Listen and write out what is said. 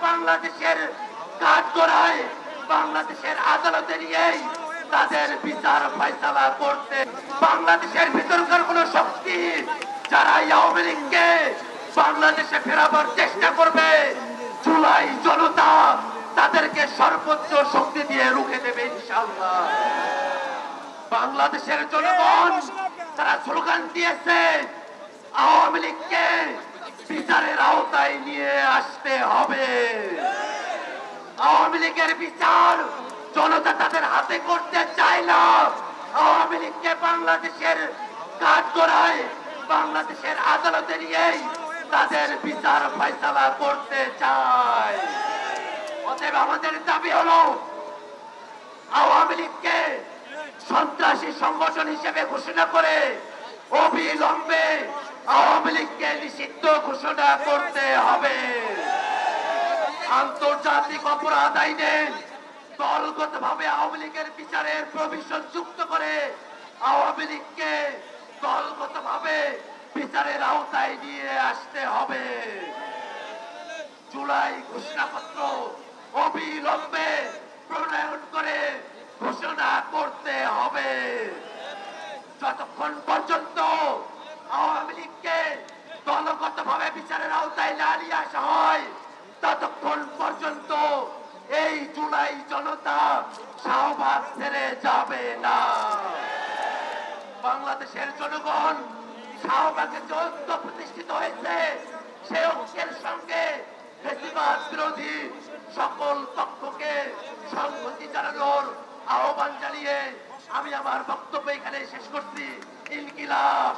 বাংলাদেশের কাঠগড়ায় বাংলাদেশের আদালতে নিয়েই তাদের বিচার ফয়সালা করতে বাংলাদেশের ভিতরকার কোন শক্তি যারা আওয়ামী লীগকে বাংলাদেশে ফেরাবার চেষ্টা করবে, জুলাই জনতা তাদেরকে সর্বোচ্চ শক্তি দিয়ে রুখে দেবে ইনশাআল্লাহ। বাংলাদেশের জনগণ তারা স্লোগান দিয়েছে আওয়ামী লীগকে বিচারের আওতায় নিয়ে আসতে হবে। আওয়ামী লীগের বিচার জনতা তাদের হাতে করতে চায় না। আওয়ামী লীগকে বাংলাদেশের কাঠগড়ায় বাংলাদেশের আদালতে নিয়েই তাদের বিচার ফয়সালা করতে চায়। অতএব আমাদের দাবি হলো আওয়ামী লীগকে সন্ত্রাসী সংগঠন হিসেবে ঘোষণা করে অবিলম্বে আওয়ামী লীগকে নিষিদ্ধ ঘোষণা করতে হবে। আন্তর্জাতিক অপরাধ আইনে দলগতভাবে আওয়ামী লীগের বিচারের প্রভিশন যুক্ত করে আওয়ামী লীগকে দলগতভাবে বিচারের আওতায় নিয়ে আসতে হবে। জুলাই ঘোষণাপত্র অবিলম্বে প্রণয়ন করে ঘোষণা করতে হবে। যতক্ষণ পর্যন্ত আওয়ামী লীগকে দলগতভাবে বিচারের আওতায় না নিয়ে আসা হয়, ততক্ষণ পর্যন্ত এই জুলাই জনতা শাহবাগ ছেড়ে যাবে না। বাংলাদেশের জনগণ শাহবাগে যে ঐক্য প্রতিষ্ঠিত হয়েছে, সে ঐক্যের সঙ্গে ফ্যাসিবাদ বিরোধী সকল পক্ষকে সংহতি জানানোর আহ্বান জানিয়ে আমি আমার বক্তব্য এখানে শেষ করছি। ইনকিলাব।